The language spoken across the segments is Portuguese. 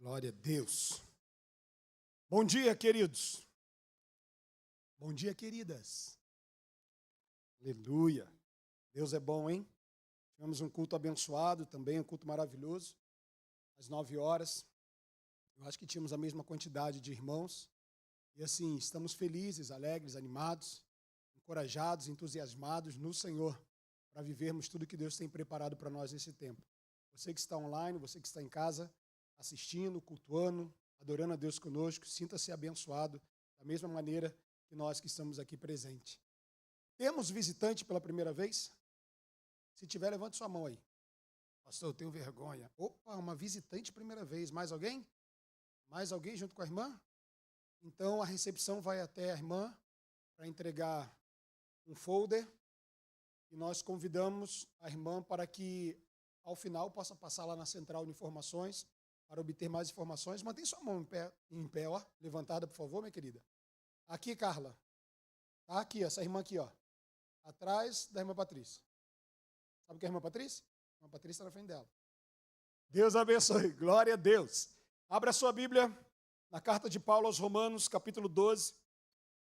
Glória a Deus. Bom dia, queridos. Bom dia, queridas. Aleluia. Deus é bom, hein? Tivemos um culto abençoado também, um culto maravilhoso, às 9 horas. Eu acho que tínhamos a mesma quantidade de irmãos. E assim, estamos felizes, alegres, animados, encorajados, entusiasmados no Senhor, para vivermos tudo que Deus tem preparado para nós nesse tempo. Você que está online, você que está em casa, assistindo, cultuando, adorando a Deus conosco, sinta-se abençoado da mesma maneira que nós que estamos aqui presentes. Temos visitante pela primeira vez? Se tiver, levante sua mão aí. Pastor, eu tenho vergonha. Opa, uma visitante primeira vez. Mais alguém? Mais alguém junto com a irmã? Então, a recepção vai até a irmã para entregar um folder e nós convidamos a irmã para que, ao final, possa passar lá na central de informações para obter mais informações. Mantém sua mão em pé, ó, levantada, por favor, minha querida. Aqui, Carla. Tá aqui, essa irmã aqui, ó. Atrás da irmã Patrícia. Sabe o que é a irmã Patrícia? A irmã Patrícia está na frente dela. Deus abençoe. Glória a Deus. Abra a sua Bíblia na carta de Paulo aos Romanos, capítulo 12.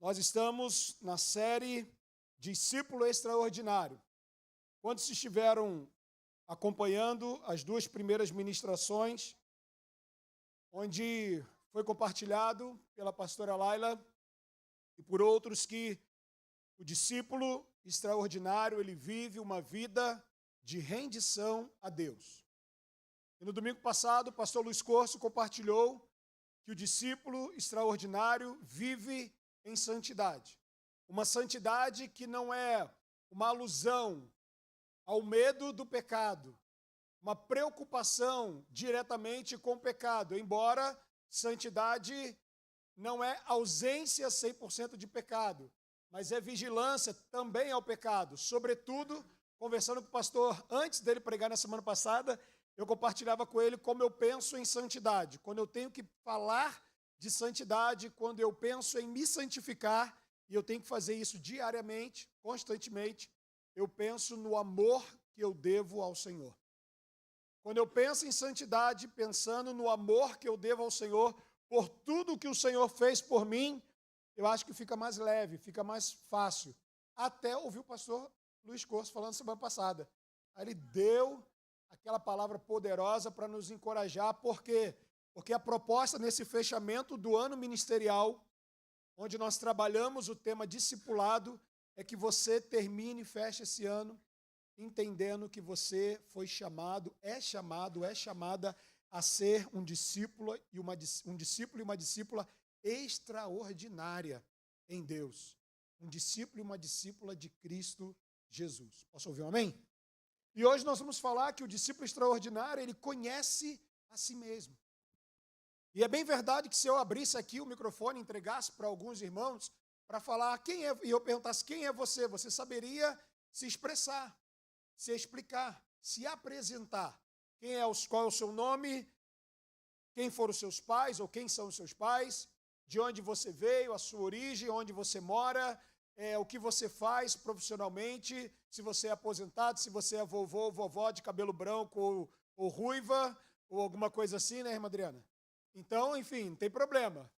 Nós estamos na série Discípulo Extraordinário. Quantos estiveram acompanhando as duas primeiras ministrações, onde foi compartilhado pela pastora Laila e por outros que o discípulo extraordinário, ele vive uma vida de rendição a Deus. E no domingo passado, o pastor Luiz Corso compartilhou que o discípulo extraordinário vive em santidade. Uma santidade que não é uma alusão ao medo do pecado, uma preocupação diretamente com o pecado, embora santidade não é ausência 100% de pecado, mas é vigilância também ao pecado. Sobretudo, conversando com o pastor antes dele pregar na semana passada, eu compartilhava com ele como eu penso em santidade. Quando eu tenho que falar de santidade, quando eu penso em me santificar, e eu tenho que fazer isso diariamente, constantemente, eu penso no amor que eu devo ao Senhor. Quando eu penso em santidade, pensando no amor que eu devo ao Senhor, por tudo que o Senhor fez por mim, eu acho que fica mais leve, fica mais fácil. Até ouvir o pastor Luiz Corso falando semana passada. Aí ele deu aquela palavra poderosa para nos encorajar, por quê? Porque a proposta nesse fechamento do ano ministerial, onde nós trabalhamos o tema discipulado, é que você termine e feche esse ano entendendo que você foi chamado, é chamada a ser um discípulo e uma discípula extraordinária em Deus. Um discípulo e uma discípula de Cristo Jesus. Posso ouvir um amém? E hoje nós vamos falar que o discípulo extraordinário, ele conhece a si mesmo. E é bem verdade que se eu abrisse aqui o microfone e entregasse para alguns irmãos para falar quem é, e eu perguntasse quem é você, você saberia se expressar, se explicar, se apresentar. Qual é o seu nome, quem foram os seus pais ou quem são os seus pais, de onde você veio, a sua origem, onde você mora, o que você faz profissionalmente, se você é aposentado, se você é vovô ou vovó de cabelo branco ou ruiva, ou alguma coisa assim, né, irmã Adriana? Então, enfim, não tem problema.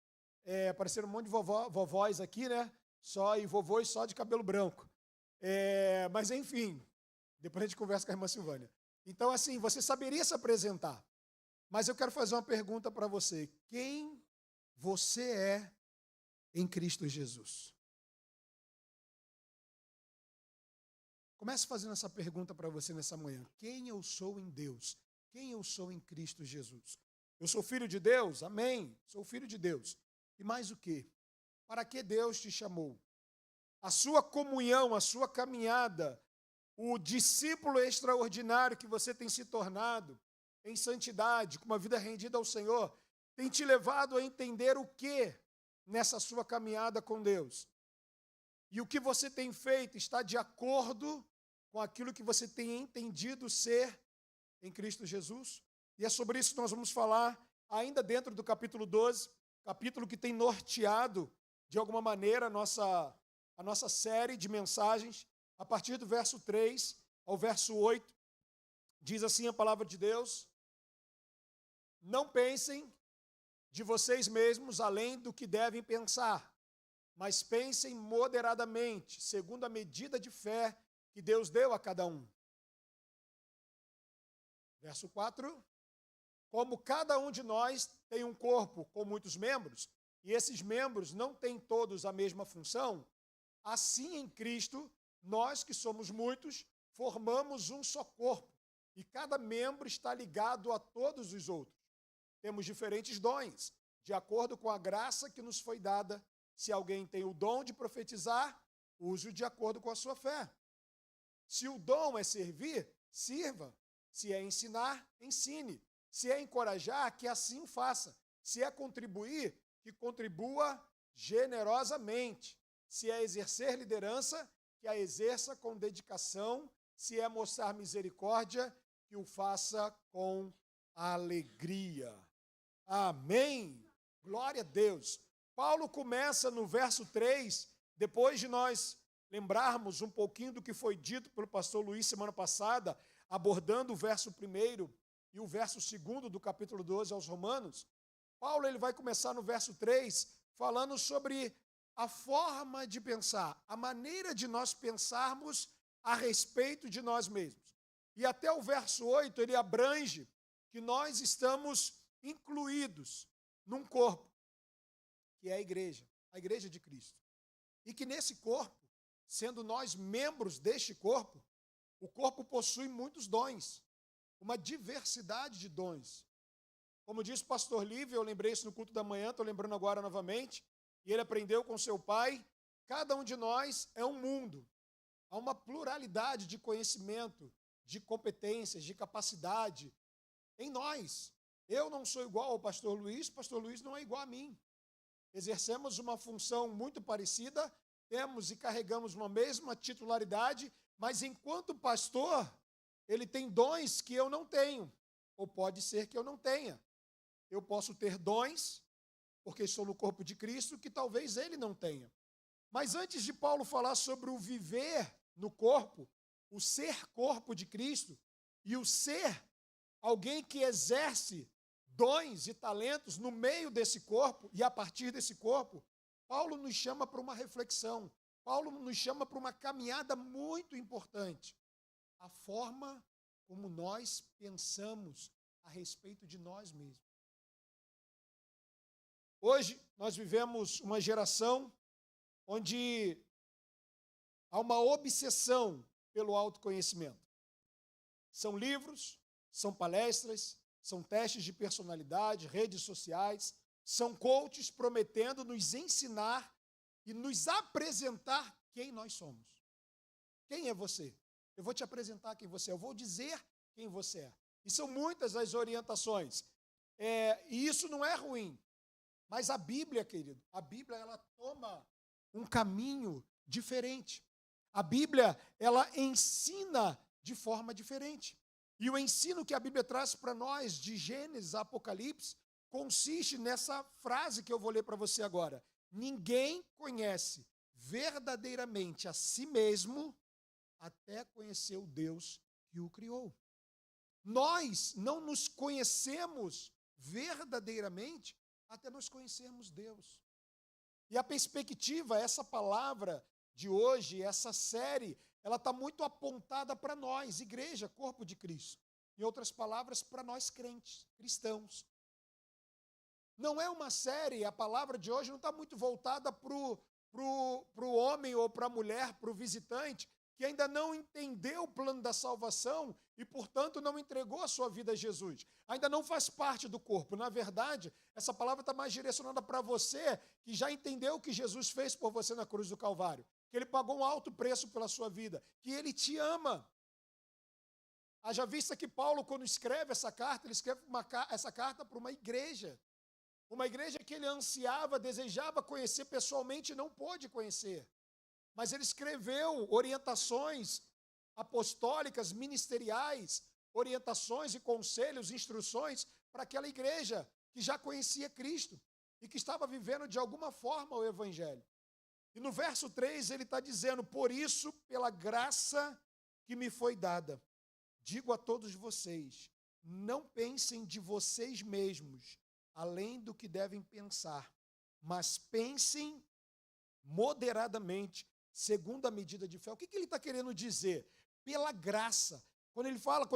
Apareceram um monte de vovós aqui, né? E vovôs só de cabelo branco. Mas, enfim, depois a gente conversa com a irmã Silvânia. Então, assim, você saberia se apresentar. Mas eu quero fazer uma pergunta para você. Quem você é em Cristo Jesus? Comece fazendo essa pergunta para você nessa manhã. Quem eu sou em Deus? Quem eu sou em Cristo Jesus? Eu sou filho de Deus? Amém. Sou filho de Deus. E mais o quê? Para que Deus te chamou? A sua comunhão, a sua caminhada, o discípulo extraordinário que você tem se tornado em santidade, com uma vida rendida ao Senhor, tem te levado a entender o que nessa sua caminhada com Deus. E o que você tem feito está de acordo com aquilo que você tem entendido ser em Cristo Jesus? E é sobre isso que nós vamos falar ainda dentro do capítulo 12, capítulo que tem norteado, de alguma maneira, a nossa série de mensagens, a partir do verso 3 ao verso 8, diz assim a palavra de Deus: não pensem de vocês mesmos além do que devem pensar, mas pensem moderadamente, segundo a medida de fé que Deus deu a cada um. Verso 4. Como cada um de nós tem um corpo com muitos membros, e esses membros não têm todos a mesma função, assim em Cristo, nós que somos muitos, formamos um só corpo, e cada membro está ligado a todos os outros. Temos diferentes dons, de acordo com a graça que nos foi dada. Se alguém tem o dom de profetizar, use-o de acordo com a sua fé. Se o dom é servir, sirva. Se é ensinar, ensine. Se é encorajar, que assim o faça. Se é contribuir, que contribua generosamente. Se é exercer liderança, que a exerça com dedicação. Se é mostrar misericórdia, que o faça com alegria. Amém. Glória a Deus. Paulo começa no verso 3, depois de nós lembrarmos um pouquinho do que foi dito pelo pastor Luiz semana passada, abordando o verso 1 e o verso 2 do capítulo 12 aos Romanos. Paulo ele vai começar no verso 3, falando sobre a forma de pensar, a maneira de nós pensarmos a respeito de nós mesmos. E até o verso 8 ele abrange que nós estamos incluídos num corpo, que é a igreja de Cristo. E que nesse corpo, sendo nós membros deste corpo, o corpo possui muitos dons, uma diversidade de dons. Como disse o pastor Lívio, eu lembrei isso no culto da manhã, estou lembrando agora novamente, e ele aprendeu com seu pai, cada um de nós é um mundo. Há uma pluralidade de conhecimento, de competências, de capacidade em nós. Eu não sou igual ao pastor Luiz não é igual a mim. Exercemos uma função muito parecida, temos e carregamos uma mesma titularidade, mas enquanto pastor, ele tem dons que eu não tenho, ou pode ser que eu não tenha. Eu posso ter dons, porque estou no corpo de Cristo, que talvez ele não tenha. Mas antes de Paulo falar sobre o viver no corpo, o ser corpo de Cristo, e o ser alguém que exerce dons e talentos no meio desse corpo e a partir desse corpo, Paulo nos chama para uma reflexão, Paulo nos chama para uma caminhada muito importante. A forma como nós pensamos a respeito de nós mesmos. Hoje, nós vivemos uma geração onde há uma obsessão pelo autoconhecimento. São livros, são palestras, são testes de personalidade, redes sociais, são coaches prometendo nos ensinar e nos apresentar quem nós somos. Quem é você? Eu vou te apresentar quem você é, eu vou dizer quem você é. E são muitas as orientações. E isso não é ruim. Mas a Bíblia, querido, a Bíblia ela toma um caminho diferente. A Bíblia, ela ensina de forma diferente. E o ensino que a Bíblia traz para nós, de Gênesis a Apocalipse, consiste nessa frase que eu vou ler para você agora. Ninguém conhece verdadeiramente a si mesmo até conhecer o Deus que o criou. Nós não nos conhecemos verdadeiramente até nós conhecermos Deus. E a perspectiva, essa palavra de hoje, essa série, ela está muito apontada para nós, igreja, corpo de Cristo. Em outras palavras, para nós crentes, cristãos. Não é uma série, a palavra de hoje não está muito voltada para o homem ou para a mulher, para o visitante, que ainda não entendeu o plano da salvação e, portanto, não entregou a sua vida a Jesus. Ainda não faz parte do corpo. Na verdade, essa palavra está mais direcionada para você que já entendeu o que Jesus fez por você na cruz do Calvário, que ele pagou um alto preço pela sua vida, que ele te ama. Haja vista que Paulo, quando escreve essa carta, ele escreve essa carta para uma igreja que ele ansiava, desejava conhecer pessoalmente e não pôde conhecer. Mas ele escreveu orientações apostólicas, ministeriais, orientações e conselhos, instruções para aquela igreja que já conhecia Cristo e que estava vivendo de alguma forma o Evangelho. E no verso 3 ele está dizendo, por isso, pela graça que me foi dada, digo a todos vocês, não pensem de vocês mesmos além do que devem pensar, mas pensem moderadamente, segundo a medida de fé. O que ele está querendo dizer? Pela graça. Quando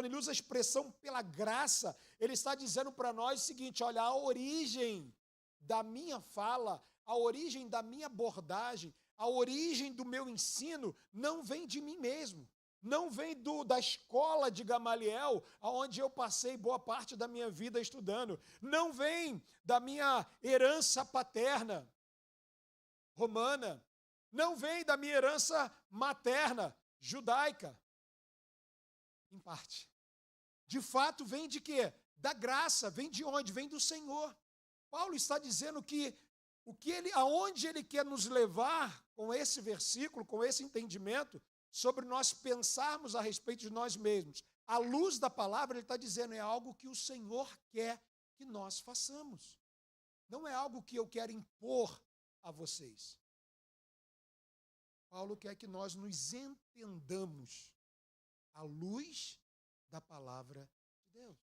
ele usa a expressão pela graça, ele está dizendo para nós o seguinte: olha, a origem da minha fala, a origem da minha abordagem, a origem do meu ensino não vem de mim mesmo. Não vem da escola de Gamaliel, onde eu passei boa parte da minha vida estudando. Não vem da minha herança paterna romana. Não vem da minha herança materna judaica. Em parte. De fato, vem de quê? Da graça. Vem de onde? Vem do Senhor. Paulo está dizendo que aonde ele quer nos levar com esse versículo, com esse entendimento, sobre nós pensarmos a respeito de nós mesmos. À luz da palavra, ele está dizendo, é algo que o Senhor quer que nós façamos. Não é algo que eu quero impor a vocês. Paulo quer que nós nos entendamos à luz da palavra de Deus.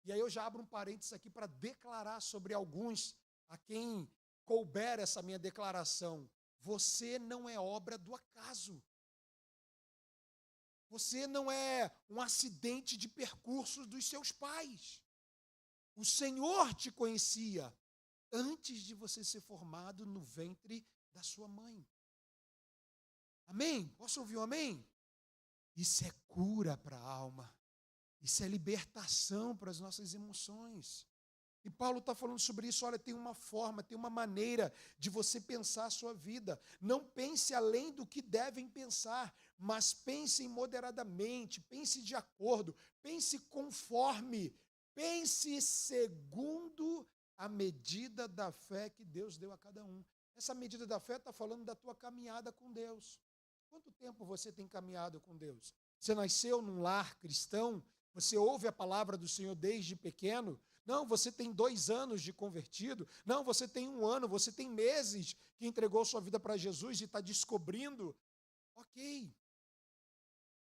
E aí eu já abro um parênteses aqui para declarar sobre alguns a quem couber essa minha declaração. Você não é obra do acaso. Você não é um acidente de percurso dos seus pais. O Senhor te conhecia antes de você ser formado no ventre da sua mãe. Amém? Posso ouvir um amém? Isso é cura para a alma. Isso é libertação para as nossas emoções. E Paulo está falando sobre isso. Olha, tem uma forma, tem uma maneira de você pensar a sua vida. Não pense além do que devem pensar, mas pense moderadamente, pense de acordo, pense conforme, pense segundo a medida da fé que Deus deu a cada um. Essa medida da fé está falando da tua caminhada com Deus. Quanto tempo você tem caminhado com Deus? Você nasceu num lar cristão? Você ouve a palavra do Senhor desde pequeno? Não, você tem 2 anos de convertido. Não, você tem 1 ano, você tem meses que entregou sua vida para Jesus e está descobrindo. Ok.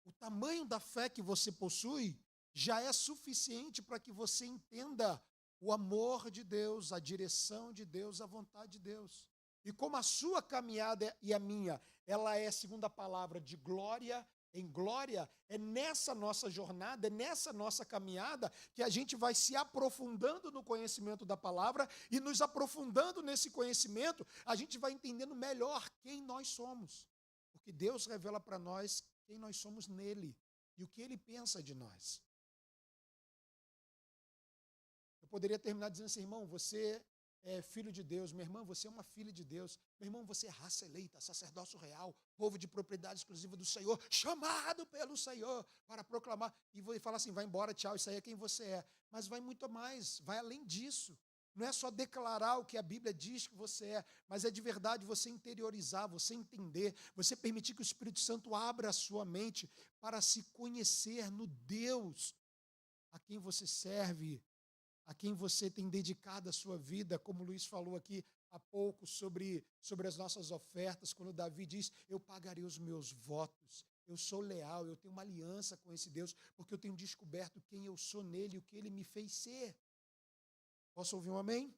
O tamanho da fé que você possui já é suficiente para que você entenda o amor de Deus, a direção de Deus, a vontade de Deus. E como a sua caminhada e a minha, ela é, segundo a palavra, de glória em glória, é nessa nossa jornada, é nessa nossa caminhada que a gente vai se aprofundando no conhecimento da palavra e nos aprofundando nesse conhecimento, a gente vai entendendo melhor quem nós somos. Porque Deus revela para nós quem nós somos nele e o que ele pensa de nós. Eu poderia terminar dizendo assim, irmão, você é filho de Deus, minha irmã, você é uma filha de Deus, meu irmão, você é raça eleita, sacerdócio real, povo de propriedade exclusiva do Senhor, chamado pelo Senhor para proclamar, e vou falar assim, vai embora, tchau, isso aí é quem você é, mas vai muito mais, vai além disso, não é só declarar o que a Bíblia diz que você é, mas é de verdade você interiorizar, você entender, você permitir que o Espírito Santo abra a sua mente para se conhecer no Deus a quem você serve, a quem você tem dedicado a sua vida, como o Luiz falou aqui há pouco sobre as nossas ofertas, quando Davi diz, eu pagarei os meus votos, eu sou leal, eu tenho uma aliança com esse Deus, porque eu tenho descoberto quem eu sou nele e o que ele me fez ser. Posso ouvir um amém?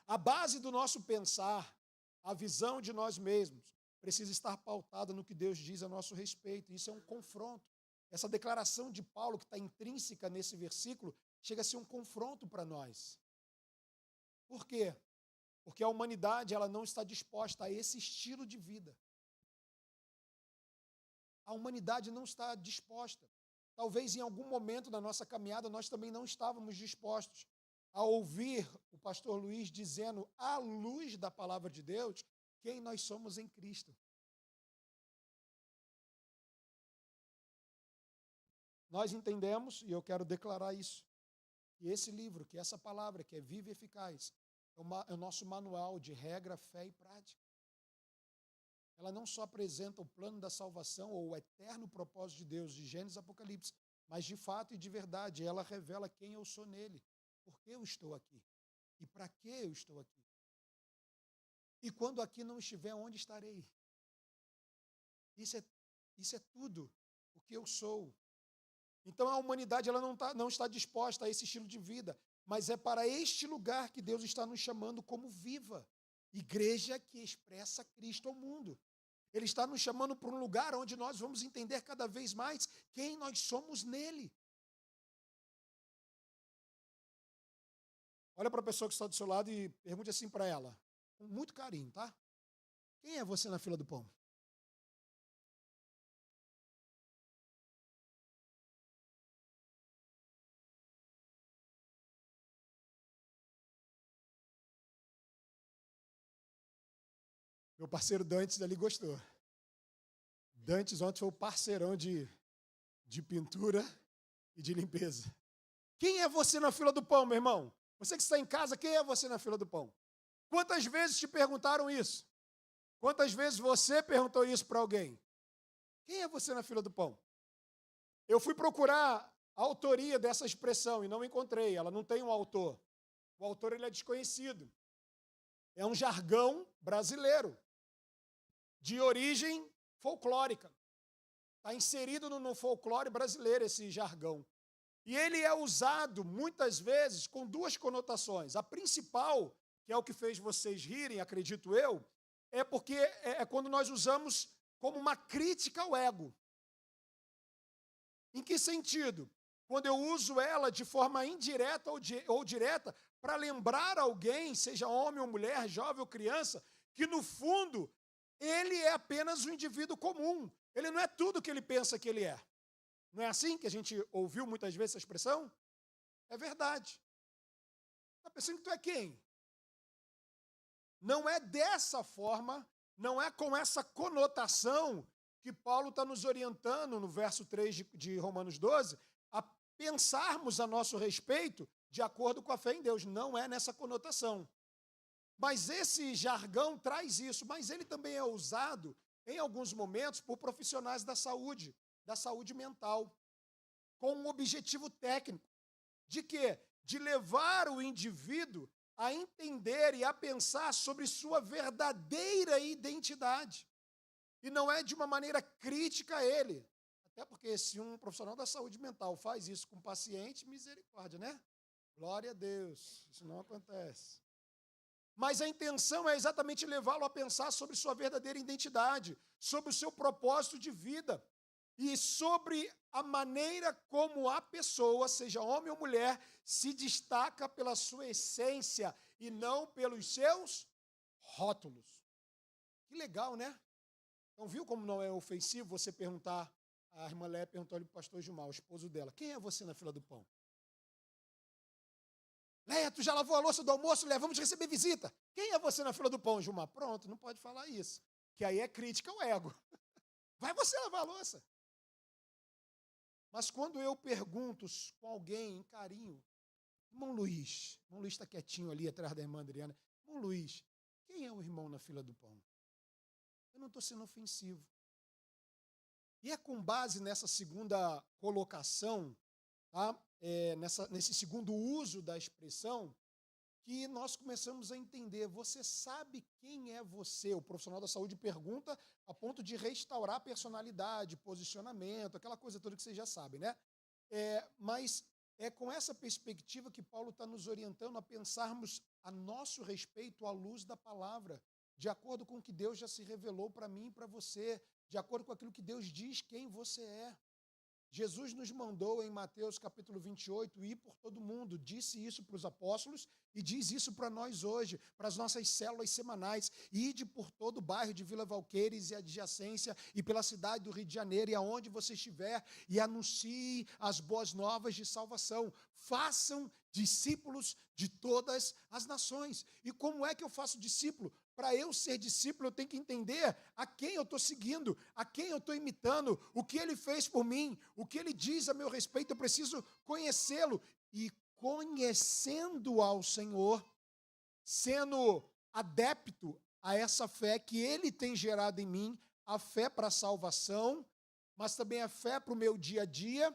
A base do nosso pensar, a visão de nós mesmos, precisa estar pautada no que Deus diz a nosso respeito. Isso é um confronto. Essa declaração de Paulo, que está intrínseca nesse versículo, chega a ser um confronto para nós. Por quê? Porque a humanidade ela não está disposta a esse estilo de vida. A humanidade não está disposta. Talvez em algum momento da nossa caminhada nós também não estávamos dispostos a ouvir o pastor Luiz dizendo, à luz da palavra de Deus, quem nós somos em Cristo. Nós entendemos, e eu quero declarar isso, que esse livro, que essa palavra, que é viva e eficaz, é o nosso manual de regra, fé e prática. Ela não só apresenta o plano da salvação ou o eterno propósito de Deus, de Gênesis e Apocalipse, mas de fato e de verdade, ela revela quem eu sou nele, por que eu estou aqui e para que eu estou aqui. E quando aqui não estiver, onde estarei? Isso é tudo o que eu sou. Então a humanidade ela não está disposta a esse estilo de vida. mas é para este lugar que Deus está nos chamando como viva, igreja que expressa Cristo ao mundo. Ele está nos chamando para um lugar onde nós vamos entender cada vez mais quem nós somos nele. Olha para a pessoa que está do seu lado e pergunte assim para ela, com muito carinho, tá? Quem é você na fila do pão? Meu parceiro Dantes ali gostou. Dantes ontem foi o parceirão de pintura e de limpeza. Quem é você na fila do pão, meu irmão? Você que está em casa, quem é você na fila do pão? Quantas vezes te perguntaram isso? Quantas vezes você perguntou isso para alguém? Quem é você na fila do pão? Eu fui procurar a autoria dessa expressão e não encontrei. Ela não tem um autor. O autor ele é desconhecido. É um jargão brasileiro, de origem folclórica. Está inserido no folclore brasileiro esse jargão. E ele é usado, muitas vezes, com duas conotações. A principal, que é o que fez vocês rirem, acredito eu, é porque é quando nós usamos como uma crítica ao ego. Em que sentido? Quando eu uso ela de forma indireta ou direta para lembrar alguém, seja homem ou mulher, jovem ou criança, que no fundo ele é apenas um indivíduo comum. Ele não é tudo que ele pensa que ele é. Não é assim que a gente ouviu muitas vezes essa expressão? É verdade. Está pensando que tu é quem? Não é dessa forma, não é com essa conotação que Paulo está nos orientando no verso 3 de Romanos 12, a pensarmos a nosso respeito de acordo com a fé em Deus. Não é nessa conotação. Mas esse jargão traz isso, mas ele também é usado em alguns momentos por profissionais da saúde mental, com um objetivo técnico. De quê? De levar o indivíduo a entender e a pensar sobre sua verdadeira identidade. E não é de uma maneira crítica a ele. Até porque se um profissional da saúde mental faz isso com um paciente, misericórdia, né? Glória a Deus, isso não acontece. Mas a intenção é exatamente levá-lo a pensar sobre sua verdadeira identidade, sobre o seu propósito de vida e sobre a maneira como a pessoa, seja homem ou mulher, se destaca pela sua essência e não pelos seus rótulos. Que legal, né? Então, viu como não é ofensivo você perguntar, a irmã Léa perguntou ali para o pastor Gilmar, o esposo dela, quem é você na fila do pão? Léa, tu já lavou a louça do almoço? Léa, vamos receber visita. Quem é você na fila do pão, Gilmar? Pronto, não pode falar isso, que aí é crítica ao ego. Vai você lavar a louça. Mas quando eu pergunto com alguém em carinho, irmão Luiz está quietinho ali atrás da irmã Adriana, irmão Luiz, quem é o irmão na fila do pão? Eu não estou sendo ofensivo. E é com base nessa segunda colocação, tá? Nesse segundo uso da expressão, que nós começamos a entender. Você sabe quem é você? O profissional da saúde pergunta a ponto de restaurar a personalidade, posicionamento, aquela coisa toda que vocês já sabem, né? Mas é com essa perspectiva que Paulo está nos orientando a pensarmos a nosso respeito à luz da palavra, de acordo com o que Deus já se revelou para mim e para você, de acordo com aquilo que Deus diz quem você é. Jesus nos mandou em Mateus capítulo 28 ir por todo mundo, disse isso para os apóstolos e diz isso para nós hoje, para as nossas células semanais. Ide por todo o bairro de Vila Valqueires e adjacência e pela cidade do Rio de Janeiro e aonde você estiver e anuncie as boas novas de salvação. Façam discípulos de todas as nações. E como é que eu faço discípulo? Para eu ser discípulo, eu tenho que entender a quem eu estou seguindo, a quem eu estou imitando, o que ele fez por mim, o que ele diz a meu respeito. Eu preciso conhecê-lo. E conhecendo ao Senhor, sendo adepto a essa fé que ele tem gerado em mim, a fé para a salvação, mas também a fé para o meu dia a dia,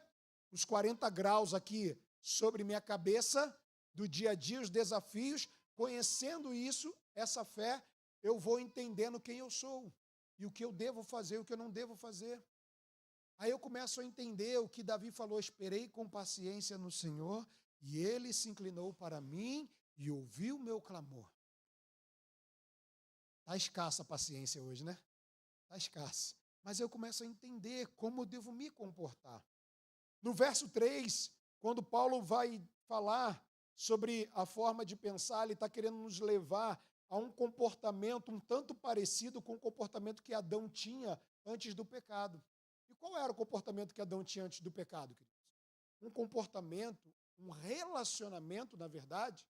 os 40 graus aqui sobre minha cabeça, do dia a dia, os desafios, conhecendo isso, essa fé, eu vou entendendo quem eu sou e o que eu devo fazer e o que eu não devo fazer. Aí eu começo a entender o que Davi falou, esperei com paciência no Senhor e ele se inclinou para mim e ouviu o meu clamor. Está escassa a paciência hoje, né? Está escassa. Mas eu começo a entender como eu devo me comportar. No verso 3, quando Paulo vai falar sobre a forma de pensar, ele está querendo nos levar a um comportamento um tanto parecido com o comportamento que Adão tinha antes do pecado. E qual era o comportamento que Adão tinha antes do pecado, queridos? Um comportamento, um relacionamento, na verdade,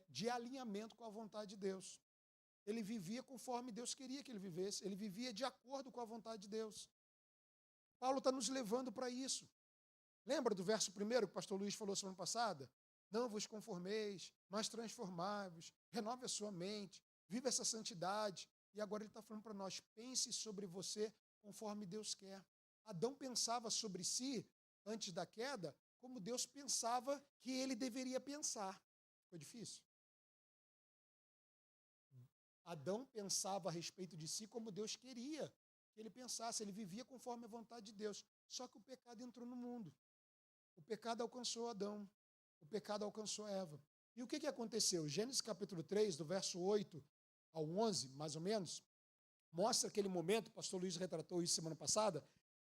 de alinhamento com a vontade de Deus. Ele vivia conforme Deus queria que ele vivesse, ele vivia de acordo com a vontade de Deus. Paulo está nos levando para isso. Lembra do verso 1 que o pastor Luiz falou semana passada? Não vos conformeis, mas transformai-vos, renove a sua mente, viva essa santidade. E agora ele está falando para nós, pense sobre você conforme Deus quer. Adão pensava sobre si, antes da queda, como Deus pensava que ele deveria pensar. Foi difícil? Adão pensava a respeito de si como Deus queria que ele pensasse, ele vivia conforme a vontade de Deus. Só que o pecado entrou no mundo. O pecado alcançou Adão, o pecado alcançou Eva. E o que aconteceu? Gênesis capítulo 3, do verso 8 ao 11, mais ou menos, mostra aquele momento, o pastor Luiz retratou isso semana passada,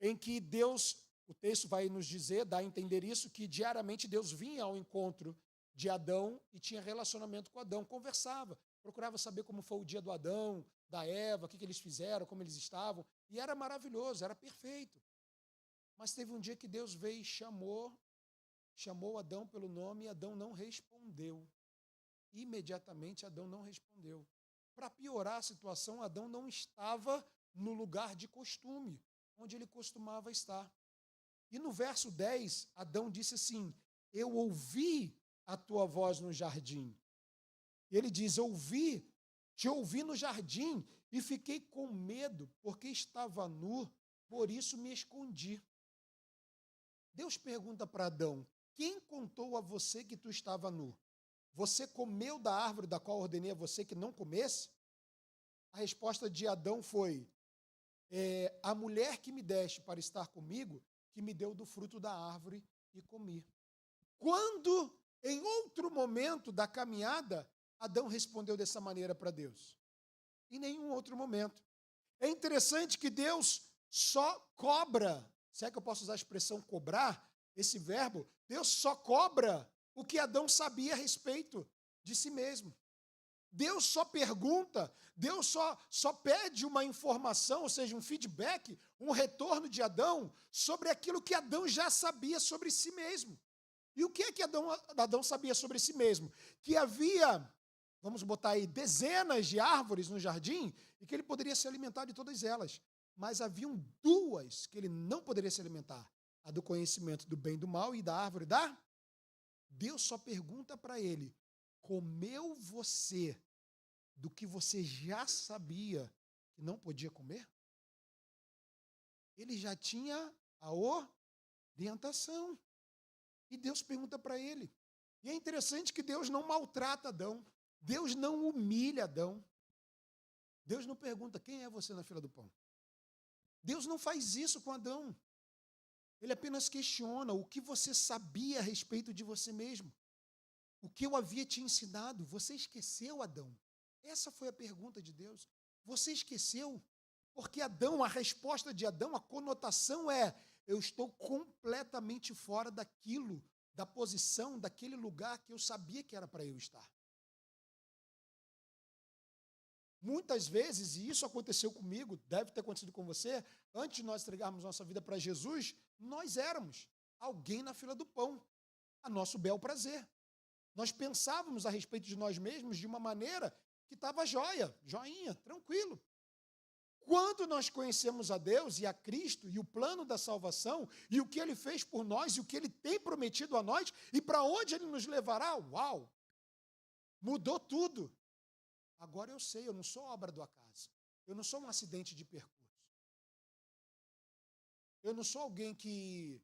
em que Deus, o texto vai nos dizer, dá a entender isso, que diariamente Deus vinha ao encontro de Adão e tinha relacionamento com Adão, conversava, procurava saber como foi o dia do Adão, da Eva, o que eles fizeram, como eles estavam, e era maravilhoso, era perfeito. Mas teve um dia que Deus veio e chamou Adão pelo nome e Adão não respondeu. Imediatamente Adão não respondeu. Para piorar a situação, Adão não estava no lugar de costume, onde ele costumava estar. E no verso 10, Adão disse assim, eu ouvi a tua voz no jardim. Ele diz, te ouvi no jardim e fiquei com medo, porque estava nu, por isso me escondi. Deus pergunta para Adão, quem contou a você que tu estava nu? Você comeu da árvore da qual ordenei a você que não comesse? A resposta de Adão foi, a mulher que me deste para estar comigo, que me deu do fruto da árvore e comi. Quando, em outro momento da caminhada, Adão respondeu dessa maneira para Deus? Em nenhum outro momento. É interessante que Deus só cobra, se é que eu posso usar a expressão cobrar, esse verbo, Deus só cobra o que Adão sabia a respeito de si mesmo. Deus só pergunta, Deus só pede uma informação, ou seja, um feedback, um retorno de Adão sobre aquilo que Adão já sabia sobre si mesmo. E o que é que Adão sabia sobre si mesmo? Que havia, vamos botar aí, dezenas de árvores no jardim e que ele poderia se alimentar de todas elas. Mas haviam duas que ele não poderia se alimentar. A do conhecimento do bem e do mal e da árvore da... Deus só pergunta para ele, comeu você do que você já sabia que não podia comer? Ele já tinha a orientação. E Deus pergunta para ele. E é interessante que Deus não maltrata Adão. Deus não humilha Adão. Deus não pergunta, quem é você na fila do pão? Deus não faz isso com Adão. Ele apenas questiona o que você sabia a respeito de você mesmo. O que eu havia te ensinado, você esqueceu, Adão? Essa foi a pergunta de Deus. Você esqueceu? Porque Adão, a resposta de Adão, a conotação é, eu estou completamente fora daquilo, da posição, daquele lugar que eu sabia que era para eu estar. Muitas vezes, e isso aconteceu comigo, deve ter acontecido com você, antes de nós entregarmos nossa vida para Jesus, nós éramos alguém na fila do pão, a nosso bel prazer. Nós pensávamos a respeito de nós mesmos de uma maneira que estava joinha, tranquilo. Quando nós conhecemos a Deus e a Cristo e o plano da salvação e o que Ele fez por nós e o que Ele tem prometido a nós e para onde Ele nos levará, uau! Mudou tudo. Agora eu sei, eu não sou obra do acaso. Eu não sou um acidente de percurso. Eu não sou alguém que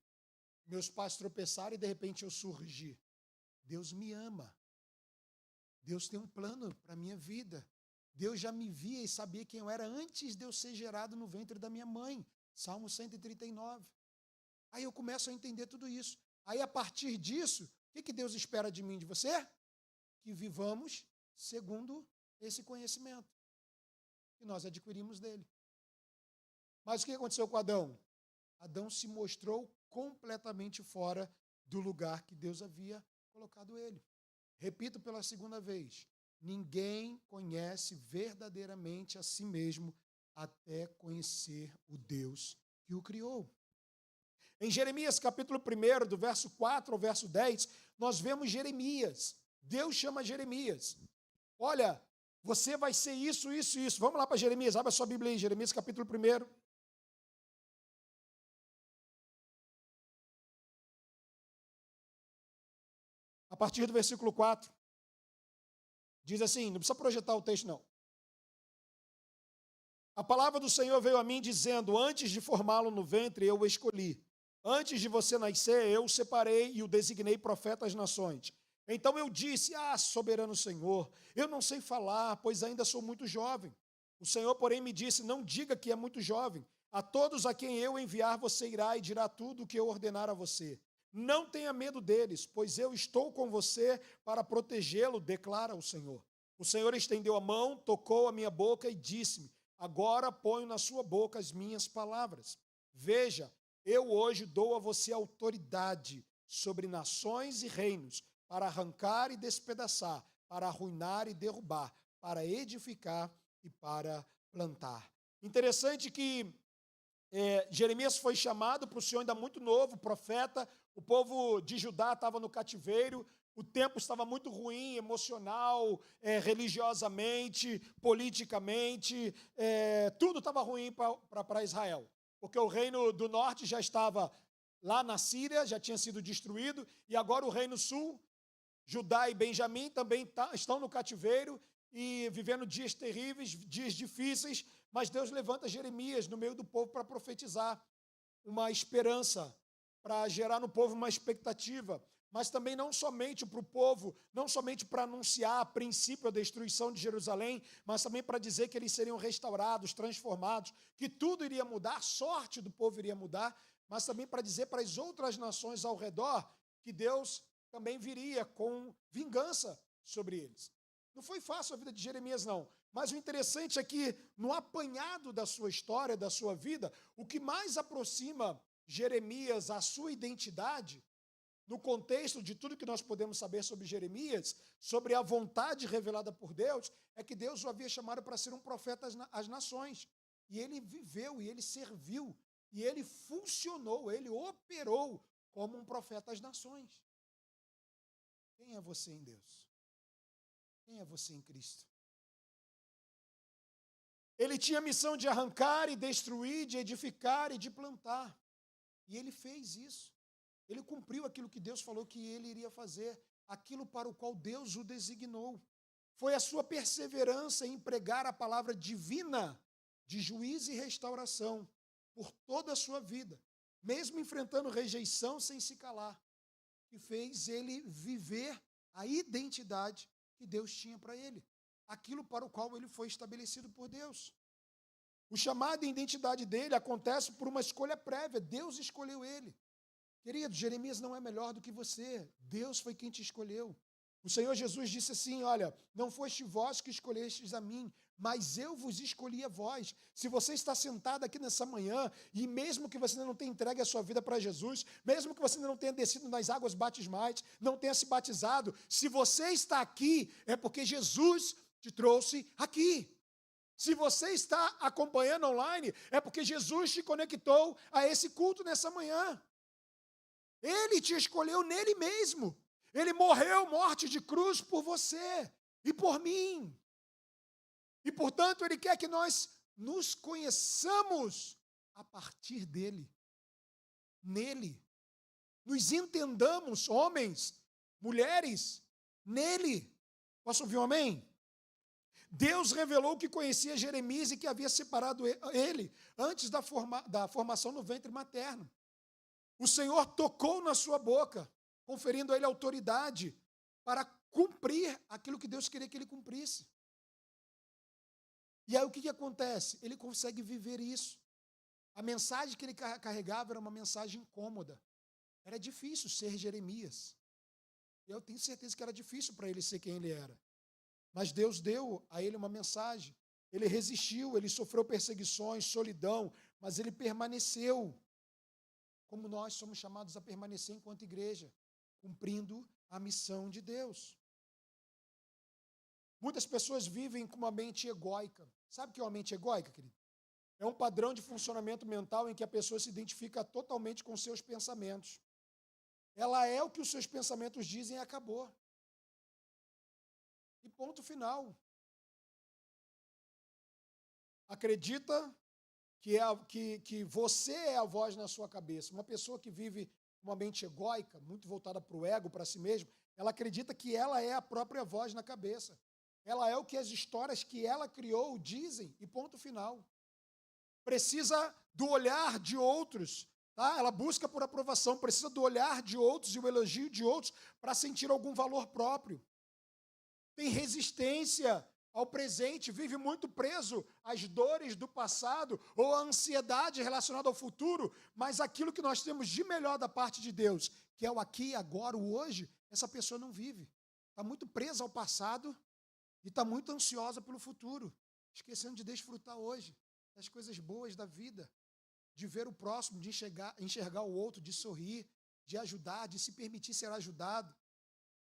meus pais tropeçaram e de repente eu surgi. Deus me ama. Deus tem um plano para a minha vida. Deus já me via e sabia quem eu era antes de eu ser gerado no ventre da minha mãe. Salmo 139. Aí eu começo a entender tudo isso. Aí, a partir disso, O que Deus espera de mim e de você? Que vivamos segundo esse conhecimento que nós adquirimos dele. Mas o que aconteceu com Adão? Adão se mostrou completamente fora do lugar que Deus havia colocado ele. Repito pela segunda vez, ninguém conhece verdadeiramente a si mesmo até conhecer o Deus que o criou. Em Jeremias capítulo 1, do verso 4 ao verso 10, nós vemos Jeremias. Deus chama Jeremias. Olha, você vai ser isso, isso, isso. Vamos lá para Jeremias, abre a sua Bíblia aí, Jeremias capítulo 1. A partir do versículo 4. Diz assim, não precisa projetar o texto não. A palavra do Senhor veio a mim dizendo, antes de formá-lo no ventre, eu o escolhi. Antes de você nascer, eu o separei e o designei profeta às nações. Então eu disse, soberano Senhor, eu não sei falar, pois ainda sou muito jovem. O Senhor, porém, me disse, não diga que é muito jovem. A todos a quem eu enviar, você irá e dirá tudo o que eu ordenar a você. Não tenha medo deles, pois eu estou com você para protegê-lo, declara o Senhor. O Senhor estendeu a mão, tocou a minha boca e disse-me, agora ponho na sua boca as minhas palavras. Veja, eu hoje dou a você autoridade sobre nações e reinos, para arrancar e despedaçar, para arruinar e derrubar, para edificar e para plantar. Interessante que Jeremias foi chamado para o Senhor ainda muito novo, profeta, o povo de Judá estava no cativeiro, o tempo estava muito ruim, emocional, religiosamente, politicamente, tudo estava ruim para Israel, porque o reino do norte já estava lá na Síria, já tinha sido destruído, e agora o reino sul, Judá e Benjamim também estão no cativeiro e vivendo dias terríveis, dias difíceis, mas Deus levanta Jeremias no meio do povo para profetizar uma esperança, para gerar no povo uma expectativa, mas também não somente para o povo, não somente para anunciar a princípio a destruição de Jerusalém, mas também para dizer que eles seriam restaurados, transformados, que tudo iria mudar, a sorte do povo iria mudar, mas também para dizer para as outras nações ao redor que Deus também viria com vingança sobre eles. Não foi fácil a vida de Jeremias, não. Mas o interessante é que, no apanhado da sua história, da sua vida, o que mais aproxima Jeremias à sua identidade, no contexto de tudo que nós podemos saber sobre Jeremias, sobre a vontade revelada por Deus, é que Deus o havia chamado para ser um profeta às nações. E ele viveu, e ele serviu, e ele funcionou, ele operou como um profeta às nações. Quem é você em Deus? Quem é você em Cristo? Ele tinha a missão de arrancar e destruir, de edificar e de plantar. E ele fez isso. Ele cumpriu aquilo que Deus falou que ele iria fazer, aquilo para o qual Deus o designou. Foi a sua perseverança em pregar a palavra divina de juízo e restauração por toda a sua vida, mesmo enfrentando rejeição sem se calar, que fez ele viver a identidade que Deus tinha para ele, aquilo para o qual ele foi estabelecido por Deus. O chamado e identidade dele acontece por uma escolha prévia, Deus escolheu ele. Querido, Jeremias não é melhor do que você, Deus foi quem te escolheu. O Senhor Jesus disse assim, olha, não foste vós que escolhestes a mim, mas eu vos escolhi a vós. Se você está sentado aqui nessa manhã, e mesmo que você ainda não tenha entregue a sua vida para Jesus, mesmo que você ainda não tenha descido nas águas batismais, não tenha se batizado, se você está aqui, é porque Jesus te trouxe aqui. Se você está acompanhando online, é porque Jesus te conectou a esse culto nessa manhã. Ele te escolheu nele mesmo. Ele morreu morte de cruz por você e por mim. E, portanto, ele quer que nós nos conheçamos a partir dele. Nele. Nos entendamos, homens, mulheres, nele. Posso ouvir um amém? Deus revelou que conhecia Jeremias e que havia separado ele antes da formação no ventre materno. O Senhor tocou na sua boca, conferindo a ele autoridade para cumprir aquilo que Deus queria que ele cumprisse. E aí o que acontece? Ele consegue viver isso. A mensagem que ele carregava era uma mensagem incômoda. Era difícil ser Jeremias. Eu tenho certeza que era difícil para ele ser quem ele era. Mas Deus deu a ele uma mensagem. Ele resistiu, ele sofreu perseguições, solidão, mas ele permaneceu. Como nós somos chamados a permanecer enquanto igreja, cumprindo a missão de Deus. Muitas pessoas vivem com uma mente egóica. Sabe o que é uma mente egóica, querido? É um padrão de funcionamento mental em que a pessoa se identifica totalmente com seus pensamentos. Ela é o que os seus pensamentos dizem e acabou. E ponto final. Acredita que você é a voz na sua cabeça. Uma pessoa que vive uma mente egóica, muito voltada para o ego, para si mesmo, ela acredita que ela é a própria voz na cabeça. Ela é o que as histórias que ela criou dizem, e ponto final. Precisa do olhar de outros, tá? Ela busca por aprovação, precisa do olhar de outros e o elogio de outros para sentir algum valor próprio. Tem resistência ao presente, vive muito preso às dores do passado ou à ansiedade relacionada ao futuro, mas aquilo que nós temos de melhor da parte de Deus, que é o aqui, agora, o hoje, essa pessoa não vive. Está muito presa ao passado e está muito ansiosa pelo futuro, esquecendo de desfrutar hoje das coisas boas da vida, de ver o próximo, de enxergar o outro, de sorrir, de ajudar, de se permitir ser ajudado.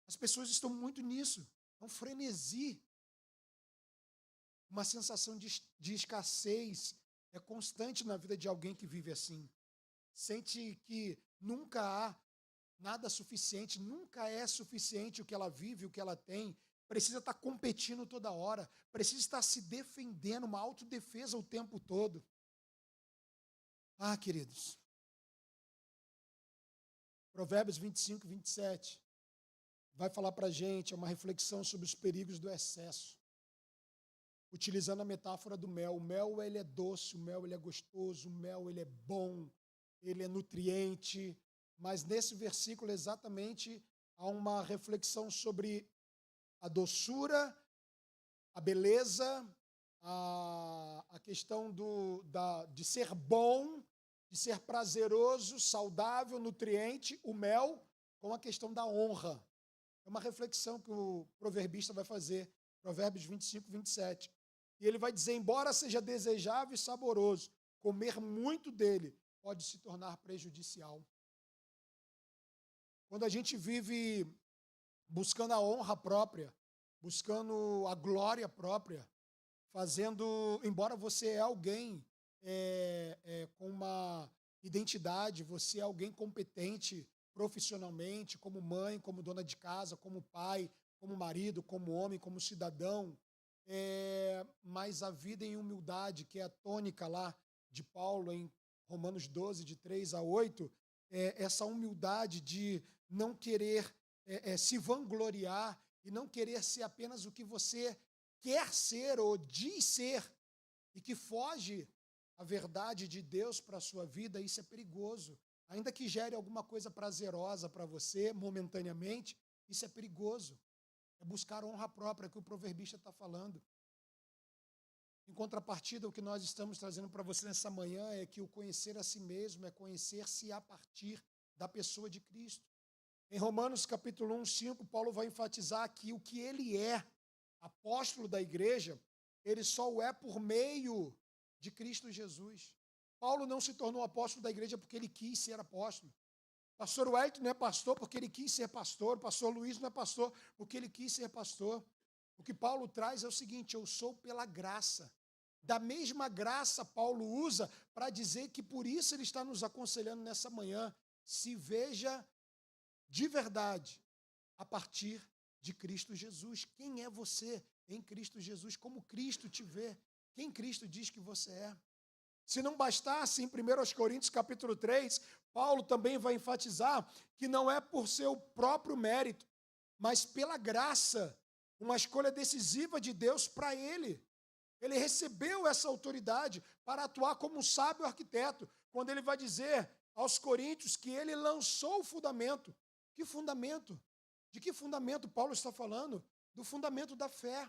As pessoas estão muito nisso. É um frenesi. Uma sensação de escassez é constante na vida de alguém que vive assim. Sente que nunca há nada suficiente, nunca é suficiente o que ela vive, o que ela tem. Precisa estar competindo toda hora, precisa estar se defendendo, uma autodefesa o tempo todo. Ah, queridos, Provérbios 25, 27, vai falar para a gente, é uma reflexão sobre os perigos do excesso. Utilizando a metáfora do mel. O mel, ele é doce, o mel, ele é gostoso, o mel, ele é bom, ele é nutriente. Mas nesse versículo, exatamente, há uma reflexão sobre a doçura, a beleza, a questão de ser bom, de ser prazeroso, saudável, nutriente, o mel, com a questão da honra. É uma reflexão que o proverbista vai fazer, Provérbios 25, 27. E ele vai dizer, embora seja desejável e saboroso, comer muito dele pode se tornar prejudicial. Quando a gente vive buscando a honra própria, buscando a glória própria, fazendo, embora você é alguém com uma identidade, você é alguém competente profissionalmente, como mãe, como dona de casa, como pai, como marido, como homem, como cidadão, mas a vida em humildade, que é a tônica lá de Paulo em Romanos 12, de 3 a 8, essa humildade de não querer se vangloriar e não querer ser apenas o que você quer ser ou diz ser, e que foge a verdade de Deus para a sua vida, isso é perigoso. Ainda que gere alguma coisa prazerosa para você, momentaneamente, isso é perigoso. É buscar honra própria, que o proverbista está falando. Em contrapartida, o que nós estamos trazendo para você nessa manhã é que o conhecer a si mesmo é conhecer-se a partir da pessoa de Cristo. Em Romanos capítulo 1, 5, Paulo vai enfatizar que o que ele é, apóstolo da igreja, ele só o é por meio de Cristo Jesus. Paulo não se tornou apóstolo da igreja porque ele quis ser apóstolo. Pastor Wellington não é pastor porque ele quis ser pastor. Pastor Luiz não é pastor porque ele quis ser pastor. O que Paulo traz é o seguinte, eu sou pela graça. Da mesma graça, Paulo usa para dizer que por isso ele está nos aconselhando nessa manhã. Se veja de verdade a partir de Cristo Jesus. Quem é você em Cristo Jesus? Como Cristo te vê? Quem Cristo diz que você é? Se não bastasse, em 1 Coríntios capítulo 3, Paulo também vai enfatizar que não é por seu próprio mérito, mas pela graça, uma escolha decisiva de Deus para ele. Ele recebeu essa autoridade para atuar como um sábio arquiteto, quando ele vai dizer aos coríntios que ele lançou o fundamento. Que fundamento? De que fundamento Paulo está falando? Do fundamento da fé,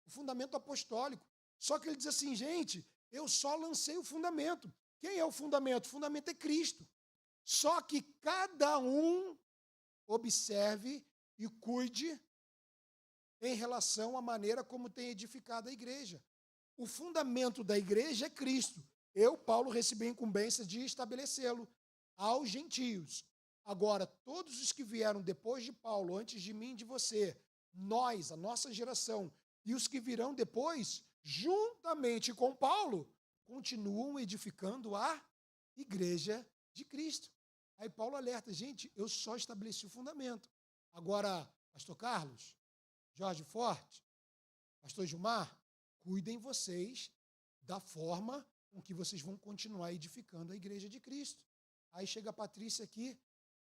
o fundamento apostólico. Só que ele diz assim, gente, eu só lancei o fundamento. Quem é o fundamento? O fundamento é Cristo. Só que cada um observe e cuide em relação à maneira como tem edificado a igreja. O fundamento da igreja é Cristo. Eu, Paulo, recebi a incumbência de estabelecê-lo aos gentios. Agora, todos os que vieram depois de Paulo, antes de mim e de você, nós, a nossa geração, e os que virão depois, juntamente com Paulo, continuam edificando a igreja de Cristo. Aí Paulo alerta, gente, eu só estabeleci o fundamento. Agora, pastor Carlos, Jorge Forte, pastor Gilmar, cuidem vocês da forma com que vocês vão continuar edificando a igreja de Cristo. Aí chega a Patrícia aqui,